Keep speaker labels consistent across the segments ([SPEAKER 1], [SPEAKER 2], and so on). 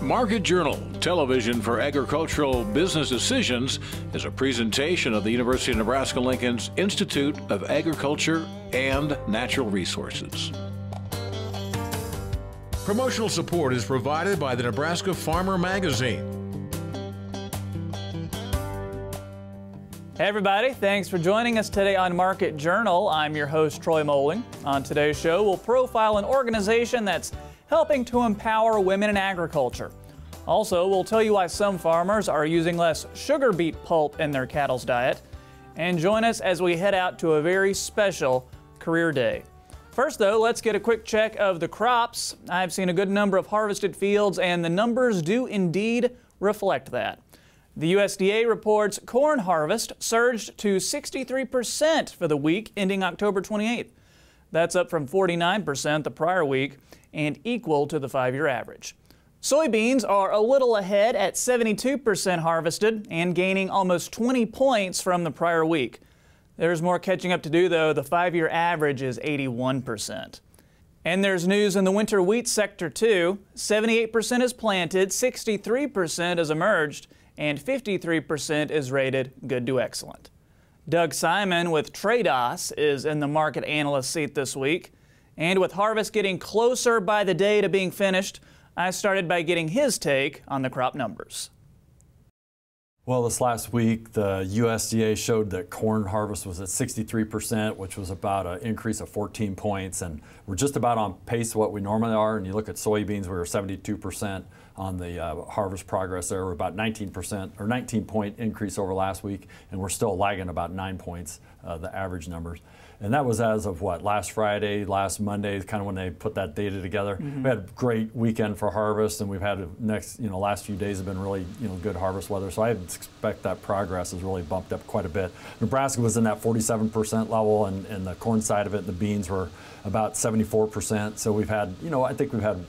[SPEAKER 1] Market Journal, television for agricultural business decisions, is a presentation of the University of Nebraska-Lincoln's Institute of Agriculture and Natural Resources. Promotional support is provided by the Nebraska Farmer Magazine.
[SPEAKER 2] Hey everybody, thanks for joining us today on Market Journal. I'm your host, Troy Moling. On today's show, we'll profile an organization that's helping to empower women in agriculture. Also, we'll tell you why some farmers are using less sugar beet pulp in their cattle's diet. And join us as we head out to a very special career day. First though, let's get a quick check of the crops. I've seen a good number of harvested fields and the numbers do indeed reflect that. The USDA reports corn harvest surged to 63% for the week ending October 28th. That's up from 49% the prior week and equal to the 5-year average. Soybeans are a little ahead at 72% harvested and gaining almost 20 points from the prior week. There's more catching up to do though. The 5-year average is 81%. And there's news in the winter wheat sector too. 78% is planted, 63% is emerged, and 53% is rated good to excellent. Doug Simon with Tredas is in the market analyst seat this week. And with harvest getting closer by the day to being finished, I started by getting his take on the crop numbers.
[SPEAKER 3] Well, this last week, the USDA showed that corn harvest was at 63%, which was about an increase of 14 points. And we're just about on pace what we normally are. And you look at soybeans, we were 72% on the harvest progress there. We're about 19% or 19-point increase over last week. And we're still lagging about 9 points, the average numbers. And that was as of what, last Friday, last Monday, kind of when they put that data together. We had a great weekend for harvest, and we've had last few days have been really, good harvest weather. So I expect that progress has really bumped up quite a bit. Nebraska was in that 47% level, and the corn side of it, the beans were about 74%. So we've had, I think we've had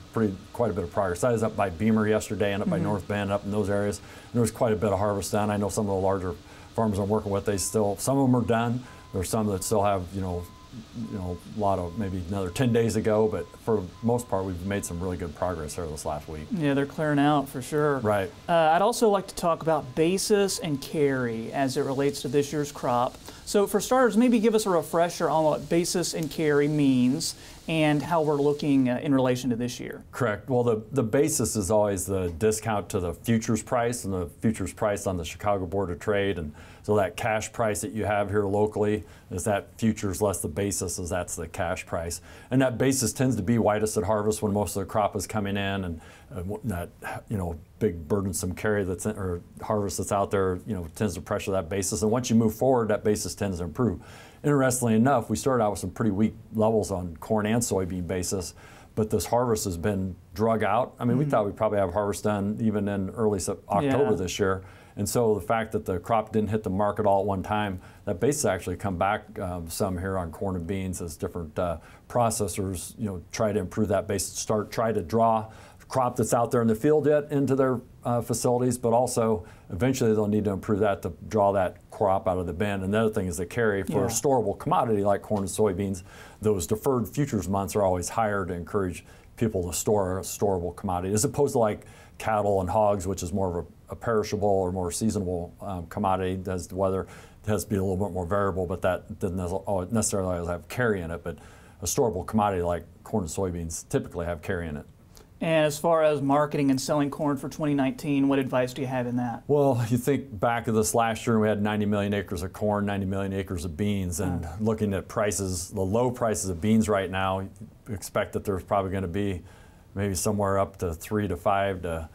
[SPEAKER 3] quite a bit of progress. I was up by Beamer yesterday and up by North Bend, up in those areas. And there was quite a bit of harvest done. I know some of the larger farmers I'm working with, some of them are done. There's some that still have, a lot of maybe another 10 days ago, but for the most part, we've made some really good progress here this last week. Yeah,
[SPEAKER 2] they're clearing out for sure.
[SPEAKER 3] Right.
[SPEAKER 2] I'd also like to talk about basis and carry as it relates to this year's crop. So for starters, maybe give us a refresher on what basis and carry means and how we're looking in relation to this year.
[SPEAKER 3] Correct. Well, the basis is always the discount to the futures price, and the futures price on the Chicago Board of Trade. And so that cash price that you have here locally is that futures less the basis, as that's the cash price. And that basis tends to be widest at harvest when most of the crop is coming in, and that big burdensome carry or harvest that's out there tends to pressure that basis. And once you move forward, that basis tends to improve. Interestingly enough, we started out with some pretty weak levels on corn and soybean basis, but this harvest has been drug out. I mean, we thought we'd probably have harvest done even in early October this year. And so the fact that the crop didn't hit the market all at one time, that basis actually come back some here on corn and beans as different processors, try to improve that basis, try to draw crop that's out there in the field yet into their facilities, but also eventually they'll need to improve that to draw that crop out of the bin. And the other thing is the carry for a storable commodity like corn and soybeans. Those deferred futures months are always higher to encourage people to store a storable commodity, as opposed to like cattle and hogs, which is more of a perishable or more seasonable commodity. As the weather has to be a little bit more variable, but that doesn't necessarily have carry in it. But a storable commodity like corn and soybeans typically have carry in it.
[SPEAKER 2] And as far as marketing and selling corn for 2019, what advice do you have in that?
[SPEAKER 3] Well, you think back of this last year, we had 90 million acres of corn, 90 million acres of beans, and looking at prices, the low prices of beans right now, you expect that there's probably going to be maybe somewhere up to 3 to 5 to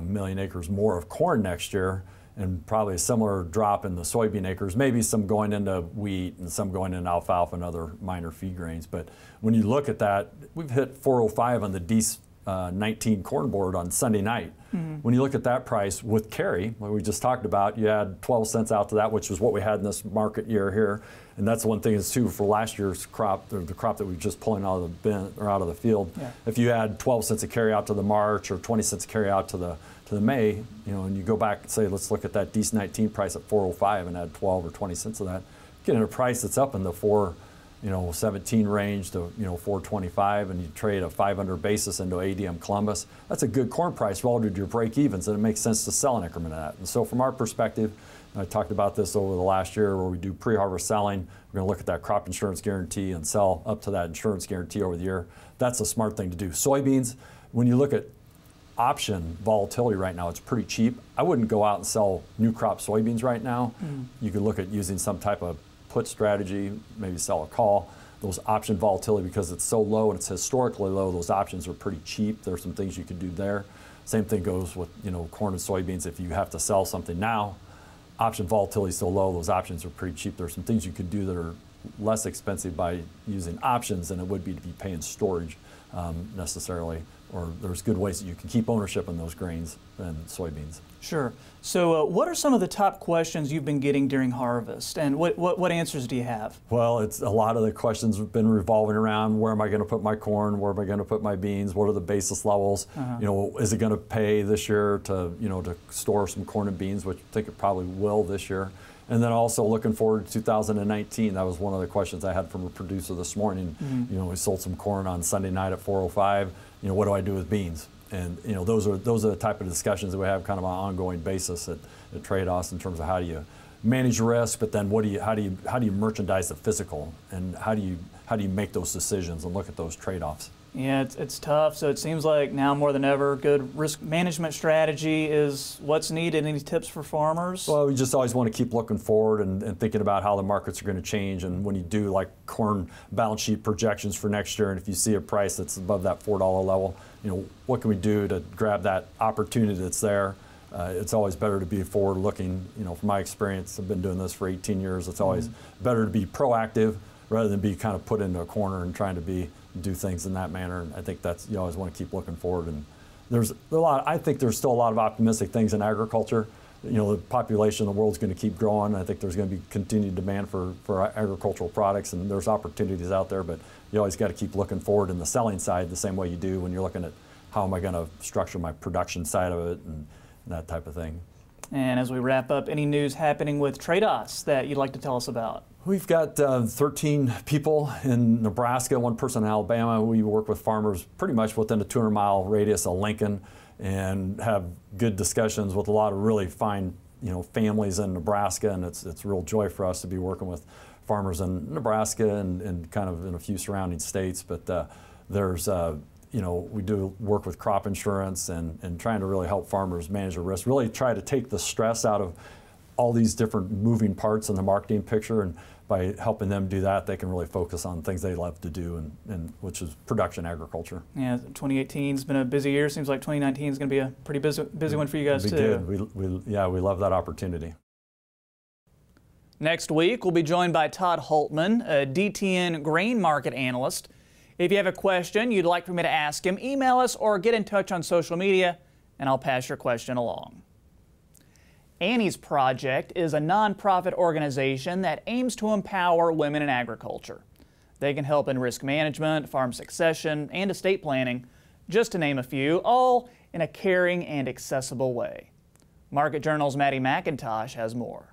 [SPEAKER 3] million acres more of corn next year, and probably a similar drop in the soybean acres, maybe some going into wheat and some going into alfalfa and other minor feed grains. But when you look at that, we've hit 405 on the D19 corn board on Sunday night. When you look at that price with carry, like we just talked about, you add 12 cents out to that, which is what we had in this market year here. And that's one thing is too for last year's crop, the crop that we were just pulling out of the bin or out of the field. If you add 12 cents a carry out to the March or 20 cents a carry out to the May, and you go back and say, let's look at that D19 price at 405 and add 12 or 20 cents of that, getting a price that's up in the 17 range to 425, and you trade a 500 basis into ADM Columbus, that's a good corn price relative to your break evens, and it makes sense to sell an increment of that. And so from our perspective, I talked about this over the last year where we do pre-harvest selling. We're going to look at that crop insurance guarantee and sell up to that insurance guarantee over the year. That's a smart thing to do. Soybeans, when you look at option volatility right now, it's pretty cheap. I wouldn't go out and sell new crop soybeans right now. You could look at using some type of put strategy, maybe sell a call. Those option volatility, because it's so low and it's historically low, those options are pretty cheap. There's some things you could do there. Same thing goes with corn and soybeans. If you have to sell something now, option volatility is so low, those options are pretty cheap. There's some things you could do that are less expensive by using options than it would be to be paying storage necessarily. Or there's good ways that you can keep ownership in those grains and soybeans.
[SPEAKER 2] Sure. So what are some of the top questions you've been getting during harvest, and what answers do you have?
[SPEAKER 3] Well, it's a lot of the questions have been revolving around where am I going to put my corn, where am I going to put my beans, what are the basis levels, is it going to pay this year to to store some corn and beans, which I think it probably will this year. And then also looking forward to 2019, that was one of the questions I had from a producer this morning. We sold some corn on Sunday night at 405. What do I do with beans? And those are the type of discussions that we have kind of on an ongoing basis at Tredas in terms of how do you manage risk, but then how do you merchandise the physical, and how do you make those decisions and look at those trade-offs?
[SPEAKER 2] Yeah, it's tough. So it seems like now more than ever, good risk management strategy is what's needed. Any tips for farmers?
[SPEAKER 3] Well, we just always want to keep looking forward and thinking about how the markets are going to change. And when you do like corn balance sheet projections for next year, and if you see a price that's above that $4 level, what can we do to grab that opportunity that's there? It's always better to be forward-looking. From my experience, I've been doing this for 18 years. It's always better to be proactive rather than be kind of put into a corner and trying to do things in that manner. And I think that's, you always want to keep looking forward. And I think there's still a lot of optimistic things in agriculture. The population of the world's going to keep growing. I think there's going to be continued demand for agricultural products, and there's opportunities out there, but you always got to keep looking forward in the selling side the same way you do when you're looking at how am I going to structure my production side of it and that type of thing.
[SPEAKER 2] And as we wrap up, any news happening with Tredas that you'd like to tell us about?
[SPEAKER 3] We've got 13 people in Nebraska, one person in Alabama. We work with farmers pretty much within a 200-mile radius of Lincoln and have good discussions with a lot of really fine families in Nebraska, and it's a real joy for us to be working with farmers in Nebraska and kind of in a few surrounding states. But there's we do work with crop insurance and trying to really help farmers manage the risk, really try to take the stress out of all these different moving parts in the marketing picture, and by helping them do that, they can really focus on things they love to do, and which is production agriculture.
[SPEAKER 2] Yeah, 2018 has been a busy year. Seems like 2019 is going to be a pretty busy one for you guys too.
[SPEAKER 3] Good. We love that opportunity.
[SPEAKER 2] Next week, we'll be joined by Todd Holtman, a DTN grain market analyst. If you have a question you'd like for me to ask him, email us or get in touch on social media, and I'll pass your question along. Annie's Project is a nonprofit organization that aims to empower women in agriculture. They can help in risk management, farm succession, and estate planning, just to name a few, all in a caring and accessible way. Market Journal's Maddie McIntosh has more.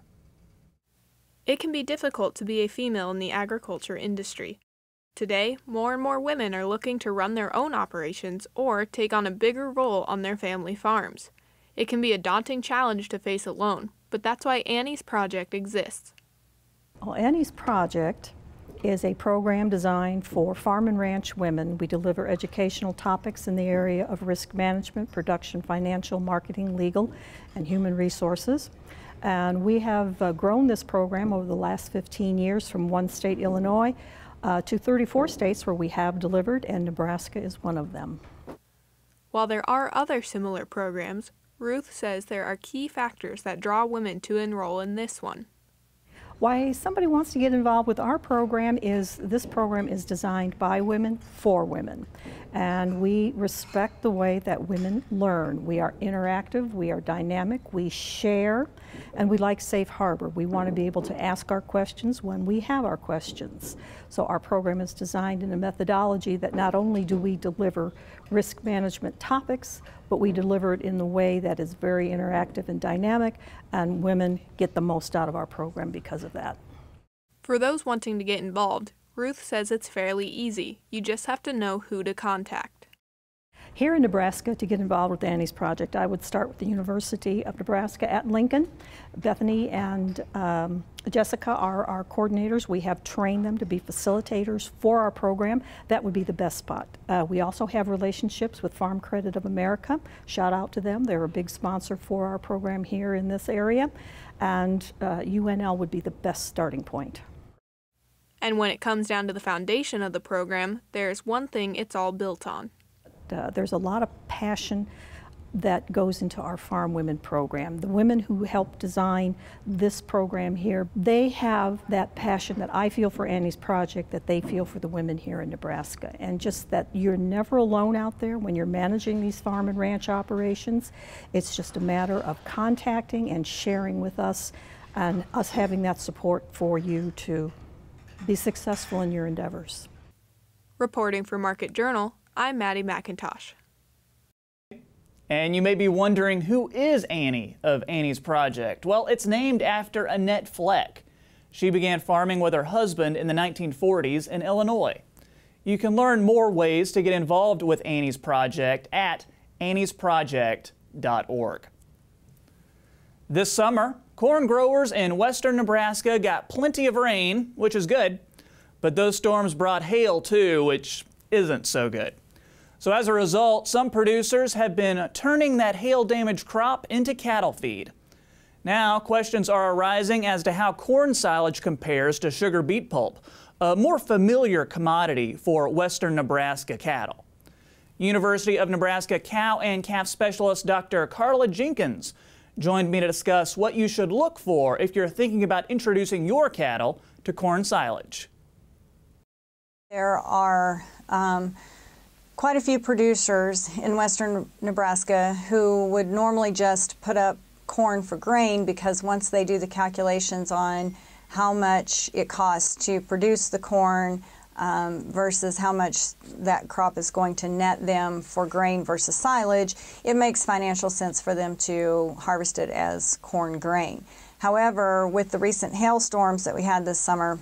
[SPEAKER 4] It can be difficult to be a female in the agriculture industry. Today, more and more women are looking to run their own operations or take on a bigger role on their family farms. It can be a daunting challenge to face alone, but that's why Annie's Project exists.
[SPEAKER 5] Well, Annie's Project is a program designed for farm and ranch women. We deliver educational topics in the area of risk management, production, financial, marketing, legal, and human resources. And we have grown this program over the last 15 years from one state, Illinois, to 34 states where we have delivered, and Nebraska is one of them.
[SPEAKER 4] While there are other similar programs, Ruth says there are key factors that draw women to enroll in this one.
[SPEAKER 5] Why somebody wants to get involved with our program is this program is designed by women for women. And we respect the way that women learn. We are interactive, we are dynamic, we share, and we like safe harbor. We want to be able to ask our questions when we have our questions. So our program is designed in a methodology that not only do we deliver risk management topics, but we deliver it in the way that is very interactive and dynamic, and women get the most out of our program because of that.
[SPEAKER 4] For those wanting to get involved, Ruth says it's fairly easy. You just have to know who to contact.
[SPEAKER 5] Here in Nebraska, to get involved with Annie's project, I would start with the University of Nebraska at Lincoln. Bethany and Jessica are our coordinators. We have trained them to be facilitators for our program. That would be the best spot. We also have relationships with Farm Credit of America. Shout out to them. They're a big sponsor for our program here in this area. And UNL would be the best starting point.
[SPEAKER 4] And when it comes down to the foundation of the program, there's one thing it's all built on.
[SPEAKER 5] There's a lot of passion that goes into our Farm Women program. The women who helped design this program here, they have that passion that I feel for Annie's project that they feel for the women here in Nebraska. And just that you're never alone out there when you're managing these farm and ranch operations. It's just a matter of contacting and sharing with us and us having that support for you to be successful in your endeavors.
[SPEAKER 4] Reporting for Market Journal, I'm Maddie McIntosh.
[SPEAKER 2] And you may be wondering, who is Annie of Annie's Project? Well, it's named after Annette Fleck. She began farming with her husband in the 1940s in Illinois. You can learn more ways to get involved with Annie's Project at anniesproject.org. This summer, corn growers in western Nebraska got plenty of rain, which is good, but those storms brought hail too, which isn't so good. So as a result, some producers have been turning that hail-damaged crop into cattle feed. Now, questions are arising as to how corn silage compares to sugar beet pulp, a more familiar commodity for western Nebraska cattle. University of Nebraska cow and calf specialist Dr. Karla Jenkins joined me to discuss what you should look for if you're thinking about introducing your cattle to corn silage.
[SPEAKER 6] There are quite a few producers in western Nebraska who would normally just put up corn for grain, because once they do the calculations on how much it costs to produce the corn versus how much that crop is going to net them for grain versus silage, it makes financial sense for them to harvest it as corn grain. However, with the recent hailstorms that we had this summer,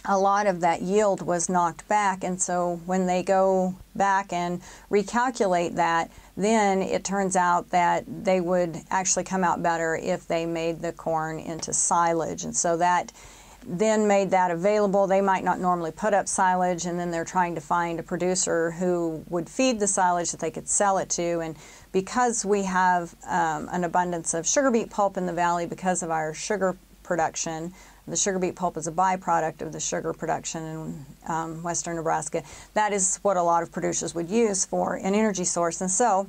[SPEAKER 6] a lot of that yield was knocked back, and so when they go back and recalculate that, then it turns out that they would actually come out better if they made the corn into silage. And so that then made that available. They might not normally put up silage, and then they're trying to find a producer who would feed the silage that they could sell it to. And because we have an abundance of sugar beet pulp in the valley because of our sugar production, the sugar beet pulp is a byproduct of the sugar production in western Nebraska. That is what a lot of producers would use for an energy source. And so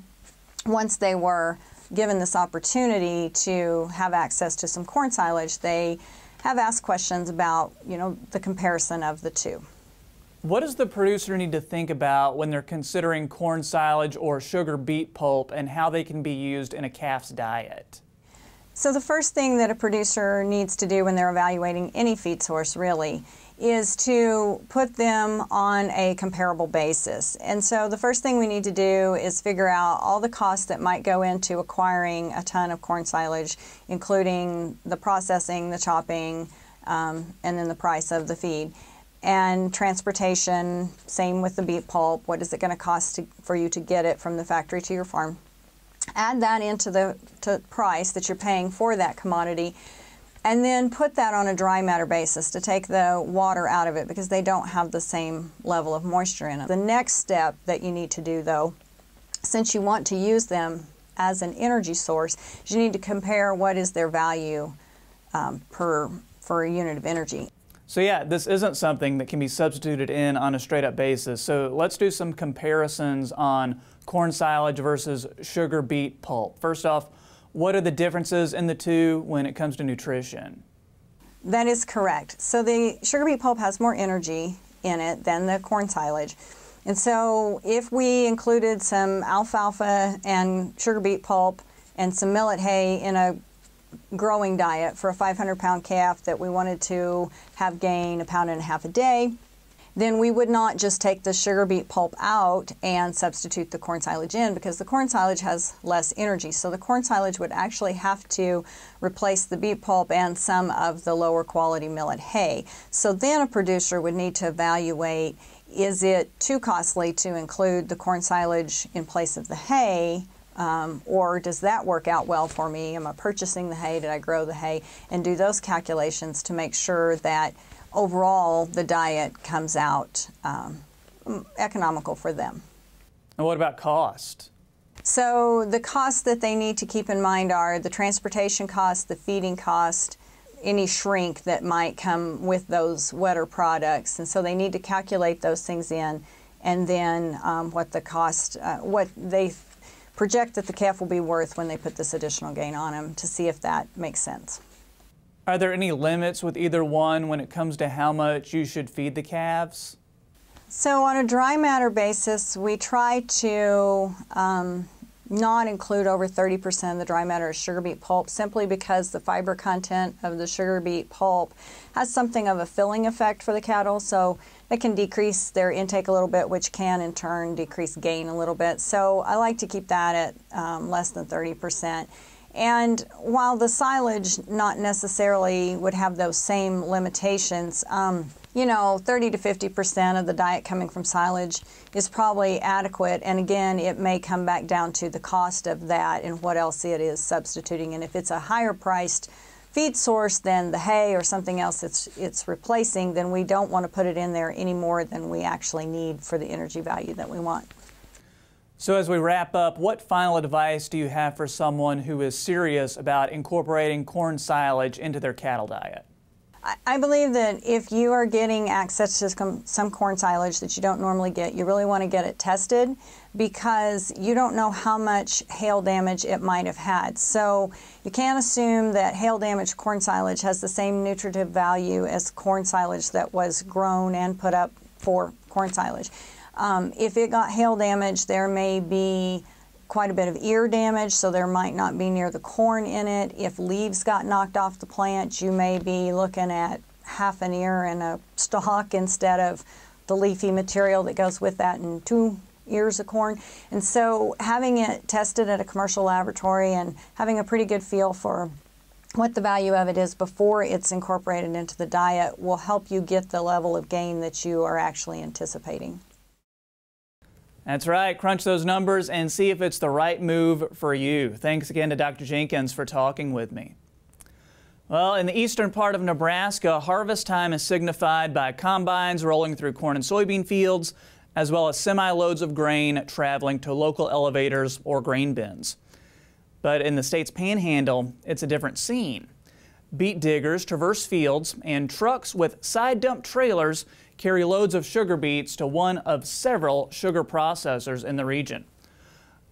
[SPEAKER 6] once they were given this opportunity to have access to some corn silage, they have asked questions about, the comparison of the two.
[SPEAKER 2] What does the producer need to think about when they're considering corn silage or sugar beet pulp and how they can be used in a calf's diet?
[SPEAKER 6] So the first thing that a producer needs to do when they're evaluating any feed source really is to put them on a comparable basis. And so the first thing we need to do is figure out all the costs that might go into acquiring a ton of corn silage, including the processing, the chopping, and then the price of the feed. And transportation, same with the beet pulp. What is it going to cost for you to get it from the factory to your farm? Add that into the price that you're paying for that commodity, and then put that on a dry matter basis to take the water out of it, because they don't have the same level of moisture in them. The next step that you need to do, though, since you want to use them as an energy source, is you need to compare what is their value for a unit of energy.
[SPEAKER 2] So yeah, this isn't something that can be substituted in on a straight up basis. So let's do some comparisons on corn silage versus sugar beet pulp. First off, what are the differences in the two when it comes to nutrition?
[SPEAKER 6] That is correct. So the sugar beet pulp has more energy in it than the corn silage. And so if we included some alfalfa and sugar beet pulp and some millet hay in a growing diet for a 500-pound calf that we wanted to have gain 1.5 pounds a day, then we would not just take the sugar beet pulp out and substitute the corn silage in, because the corn silage has less energy. So the corn silage would actually have to replace the beet pulp and some of the lower quality millet hay. So then a producer would need to evaluate, is it too costly to include the corn silage in place of the hay? Or does that work out well for me? Am I purchasing the hay? Did I grow the hay? And do those calculations to make sure that overall the diet comes out economical for them.
[SPEAKER 2] And what about cost?
[SPEAKER 6] So the costs that they need to keep in mind are the transportation cost, the feeding cost, any shrink that might come with those wetter products. And so they need to calculate those things in, and then what the cost, what they project that the calf will be worth when they put this additional gain on them, to see if that makes sense.
[SPEAKER 2] Are there any limits with either one when it comes to how much you should feed the calves?
[SPEAKER 6] So on a dry matter basis, we try to not include over 30% of the dry matter as sugar beet pulp, simply because the fiber content of the sugar beet pulp has something of a filling effect for the cattle, so it can decrease their intake a little bit, which can in turn decrease gain a little bit. So I like to keep that at less than 30%. And while the silage not necessarily would have those same limitations, you know, 30 to 50% of the diet coming from silage is probably adequate. And again, it may come back down to the cost of that and what else it is substituting. And if it's a higher priced feed source than the hay or something else it's replacing, then we don't want to put it in there any more than we actually need for the energy value that we want.
[SPEAKER 2] So as we wrap up, what final advice do you have for someone who is serious about incorporating corn silage into their cattle diet?
[SPEAKER 6] I believe that if you are getting access to some corn silage that you don't normally get, you really want to get it tested, because you don't know how much hail damage it might have had. So you can't assume that hail damaged corn silage has the same nutritive value as corn silage that was grown and put up for corn silage. If it got hail damage, there may be quite a bit of ear damage, so there might not be near the corn in it. If leaves got knocked off the plant, you may be looking at half an ear and a stalk instead of the leafy material that goes with that and 2 ears of corn. And so having it tested at a commercial laboratory and having a pretty good feel for what the value of it is before it's incorporated into the diet will help you get the level of gain that you are actually anticipating.
[SPEAKER 2] That's right. Crunch those numbers and see if it's the right move for you. Thanks again to Dr. Jenkins for talking with me. Well, in the eastern part of Nebraska, harvest time is signified by combines rolling through corn and soybean fields, as well as semi-loads of grain traveling to local elevators or grain bins. But in the state's panhandle, it's a different scene. Beet diggers traverse fields, and trucks with side dump trailers carry loads of sugar beets to one of several sugar processors in the region.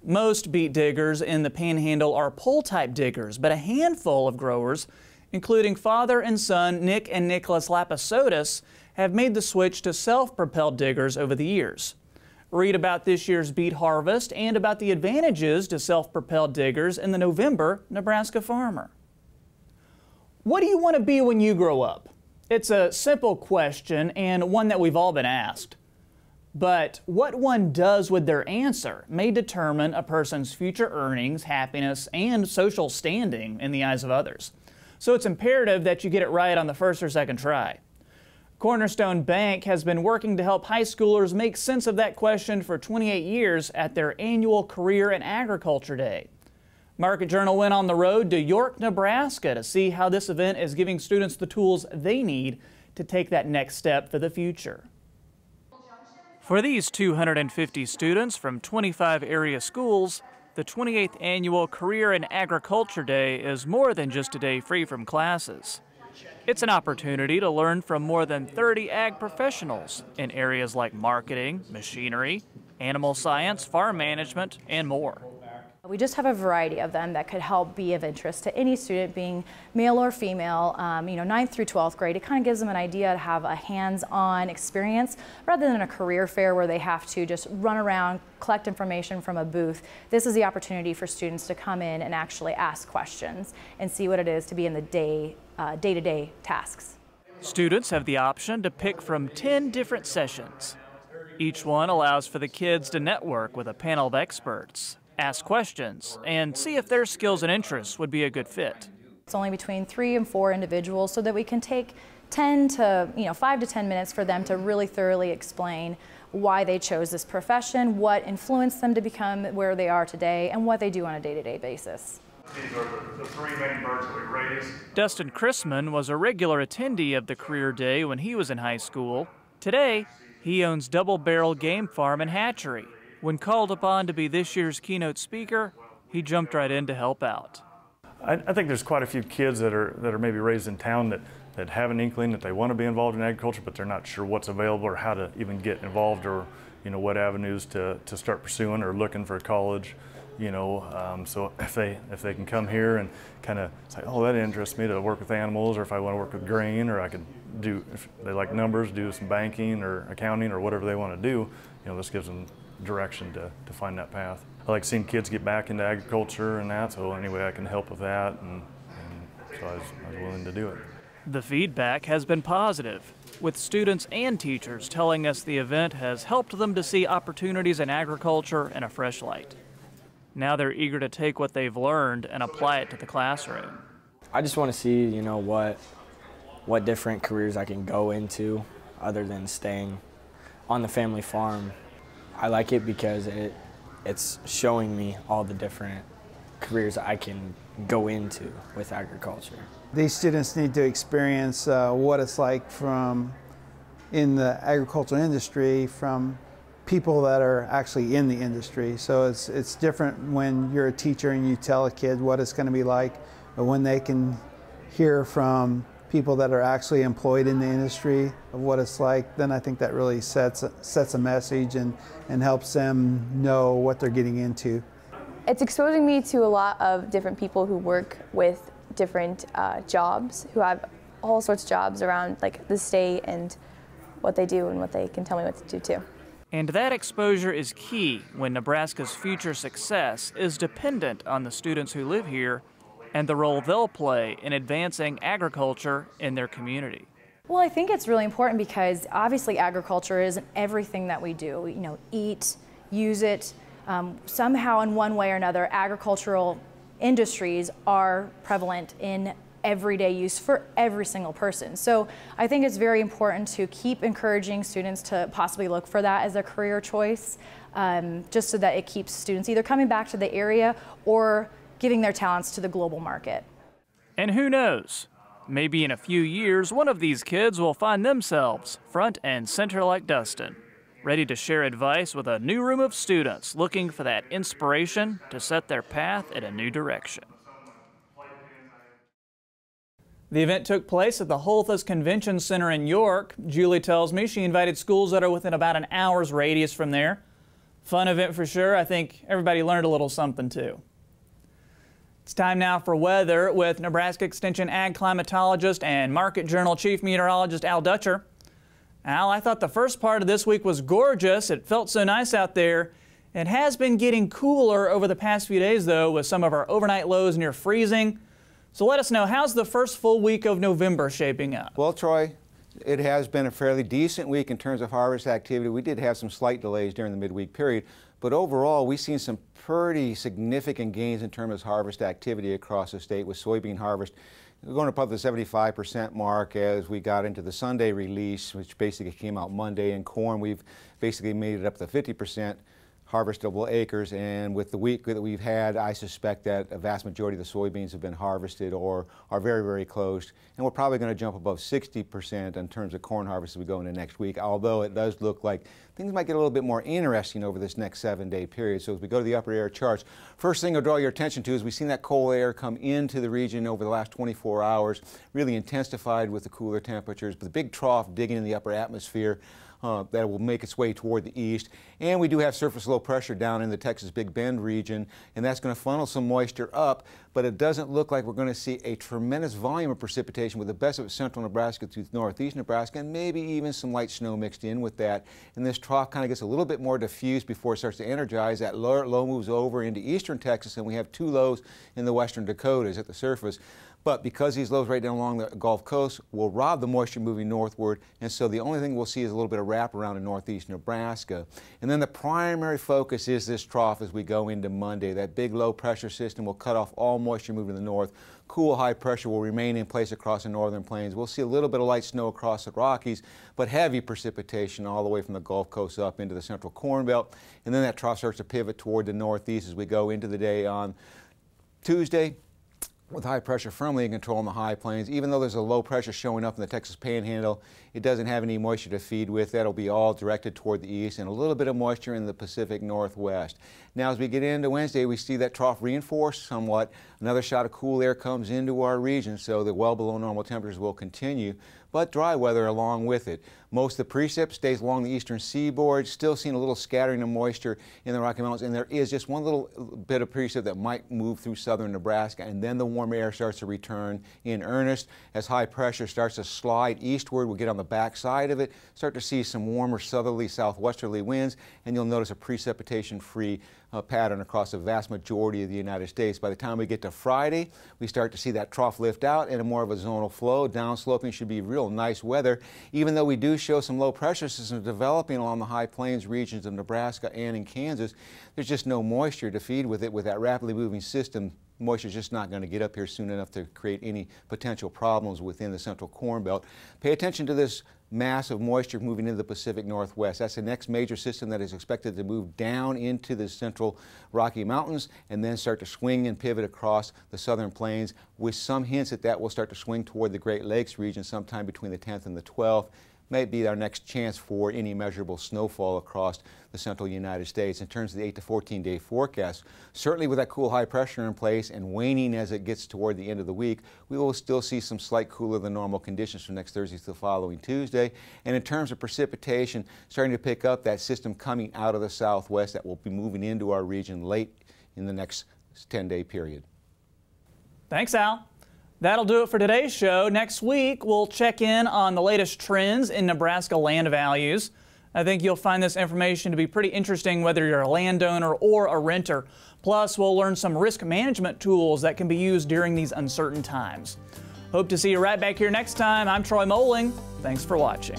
[SPEAKER 2] Most beet diggers in the panhandle are pole-type diggers, but a handful of growers, including father and son Nick and Nicholas Lapisotis, have made the switch to self-propelled diggers over the years. Read about this year's beet harvest and about the advantages to self-propelled diggers in the November Nebraska Farmer. What do you want to be when you grow up? It's a simple question and one that we've all been asked. But what one does with their answer may determine a person's future earnings, happiness, and social standing in the eyes of others. So it's imperative that you get it right on the first or second try. Cornerstone Bank has been working to help high schoolers make sense of that question for 28 years at their annual Career in Agriculture Day. Market Journal went on the road to York, Nebraska to see how this event is giving students the tools they need to take that next step for the future. For these 250 students from 25 area schools, the 28th annual Career in Agriculture Day is more than just a day free from classes. It's an opportunity to learn from more than 30 ag professionals in areas like marketing, machinery, animal science, farm management, and more.
[SPEAKER 7] We just have a variety of them that could help be of interest to any student, being male or female, 9th through 12th grade. It kind of gives them an idea to have a hands-on experience rather than a career fair where they have to just run around, collect information from a booth. This is the opportunity for students to come in and actually ask questions and see what it is to be in the day-to-day tasks.
[SPEAKER 2] Students have the option to pick from 10 different sessions. Each one allows for the kids to network with a panel of experts, ask questions, and see if their skills and interests would be a good fit.
[SPEAKER 7] It's only between 3 and 4 individuals so that we can take 5 to 10 minutes for them to really thoroughly explain why they chose this profession, what influenced them to become where they are today, and what they do on a day-to-day basis.
[SPEAKER 8] These are the 3 main birds that we raise.
[SPEAKER 2] Dustin Chrisman was a regular attendee of the career day when he was in high school. Today, he owns Double Barrel Game Farm and Hatchery. When called upon to be this year's keynote speaker, he jumped right in to help out.
[SPEAKER 8] I think there's quite a few kids that are maybe raised in town that have an inkling that they want to be involved in agriculture, but they're not sure what's available or how to even get involved, or what avenues to start pursuing or looking for college. So if they can come here and kind of say, oh, that interests me to work with animals, or if I want to work with grain, or I could do, if they like numbers, do some banking or accounting or whatever they want to do, this gives them direction to find that path. I like seeing kids get back into agriculture and that, so anyway I can help with that, and so I was willing to do it.
[SPEAKER 2] The feedback has been positive, with students and teachers telling us the event has helped them to see opportunities in agriculture in a fresh light. Now they're eager to take what they've learned and apply it to the classroom.
[SPEAKER 9] I just want to see, what different careers I can go into other than staying on the family farm. I like it because it's showing me all the different careers I can go into with agriculture.
[SPEAKER 10] These students need to experience what it's like in the agricultural industry from people that are actually in the industry. So it's different when you're a teacher and you tell a kid what it's going to be like, but when they can hear from people that are actually employed in the industry of what it's like, then I think that really sets a message and helps them know what they're getting into.
[SPEAKER 11] It's exposing me to a lot of different people who work with different jobs, who have all sorts of jobs around the state and what they do and what they can tell me what to do too.
[SPEAKER 2] And that exposure is key when Nebraska's future success is dependent on the students who live here and the role they'll play in advancing agriculture in their community.
[SPEAKER 7] Well, I think it's really important because obviously agriculture isn't everything that we do. Eat, use it. Somehow in one way or another, agricultural industries are prevalent in everyday use for every single person. So I think it's very important to keep encouraging students to possibly look for that as a career choice, just so that it keeps students either coming back to the area or giving their talents to the global market.
[SPEAKER 2] And who knows, maybe in a few years, one of these kids will find themselves front and center like Dustin, ready to share advice with a new room of students looking for that inspiration to set their path in a new direction. The event took place at the Holthus Convention Center in York. Julie tells me she invited schools that are within about an hour's radius from there. Fun event for sure. I think everybody learned a little something too. It's time now for weather with Nebraska Extension ag climatologist and Market Journal chief meteorologist Al Dutcher. Al, I thought the first part of this week was gorgeous. It felt so nice out there. It has been getting cooler over the past few days though, with some of our overnight lows near freezing. So let us know, how's the first full week of November shaping up?
[SPEAKER 12] Well, Troy, it has been a fairly decent week in terms of harvest activity. We did have some slight delays during the midweek period, but overall we've seen some pretty significant gains in terms of harvest activity across the state, with soybean harvest going above the 75% mark as we got into the Sunday release, which basically came out Monday. And corn, we've basically made it up to 50% harvestable acres, and with the week that we've had, I suspect that a vast majority of the soybeans have been harvested or are very, very close, and we're probably going to jump above 60% in terms of corn harvest as we go into next week, although it does look like things might get a little bit more interesting over this next 7-day period. So as we go to the upper air charts, first thing I'll draw your attention to is we've seen that cold air come into the region over the last 24 hours, really intensified with the cooler temperatures, but the big trough digging in the upper atmosphere that will make its way toward the east. And we do have surface low pressure down in the Texas Big Bend region, and that's going to funnel some moisture up, but it doesn't look like we're going to see a tremendous volume of precipitation, with the best of it central Nebraska to northeast Nebraska, and maybe even some light snow mixed in with that. And this trough kind of gets a little bit more diffuse before it starts to energize. That low moves over into eastern Texas, and we have 2 lows in the western Dakotas at the surface. But because these lows right down along the Gulf Coast will rob the moisture moving northward, and so the only thing we'll see is a little bit of wraparound in northeast Nebraska. And then the primary focus is this trough as we go into Monday. That big low pressure system will cut off all moisture moving to the north. Cool high pressure will remain in place across the northern plains. We'll see a little bit of light snow across the Rockies, but heavy precipitation all the way from the Gulf Coast up into the central Corn Belt. And then that trough starts to pivot toward the northeast as we go into the day on Tuesday, with high pressure firmly in control in the high plains. Even though there's a low pressure showing up in the Texas Panhandle, it doesn't have any moisture to feed with. That'll be all directed toward the east, and a little bit of moisture in the Pacific Northwest. Now as we get into Wednesday, we see that trough reinforced somewhat. Another shot of cool air comes into our region, so the well below normal temperatures will continue, but dry weather along with it. Most of the precip stays along the eastern seaboard, still seeing a little scattering of moisture in the Rocky Mountains, and there is just one little bit of precip that might move through southern Nebraska, and then the warm air starts to return in earnest. As high pressure starts to slide eastward, we'll get on the back side of it, start to see some warmer southerly, southwesterly winds, and you'll notice a precipitation-free pattern across the vast majority of the United States. By the time we get to Friday, we start to see that trough lift out and a more of a zonal flow. Downsloping should be real nice weather, even though we do show some low pressure systems developing along the high plains regions of Nebraska and in Kansas. There's just no moisture to feed with it. With that rapidly moving system, moisture is just not going to get up here soon enough to create any potential problems within the central Corn Belt. Pay attention to this mass of moisture moving into the Pacific Northwest. That's the next major system that is expected to move down into the central Rocky Mountains and then start to swing and pivot across the southern plains, with some hints that that will start to swing toward the Great Lakes region sometime between the 10th and the 12th. May be our next chance for any measurable snowfall across the central United States. In terms of the 8 to 14 day forecast, certainly with that cool high pressure in place and waning as it gets toward the end of the week, we will still see some slight cooler than normal conditions from next Thursday to the following Tuesday. And in terms of precipitation, starting to pick up that system coming out of the southwest that will be moving into our region late in the next 10-day period.
[SPEAKER 2] Thanks, Al. That'll do it for today's show. Next week, we'll check in on the latest trends in Nebraska land values. I think you'll find this information to be pretty interesting whether you're a landowner or a renter. Plus, we'll learn some risk management tools that can be used during these uncertain times. Hope to see you right back here next time. I'm Troy Moling. Thanks for watching.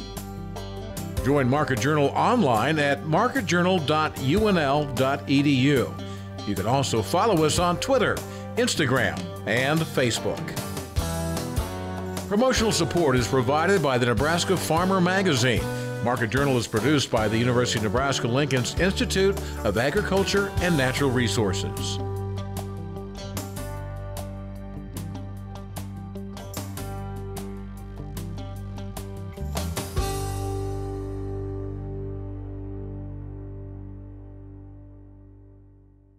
[SPEAKER 1] Join Market Journal online at marketjournal.unl.edu. You can also follow us on Twitter, Instagram, and Facebook. Promotional support is provided by the Nebraska Farmer Magazine. Market Journal is produced by the University of Nebraska-Lincoln's Institute of Agriculture and Natural Resources.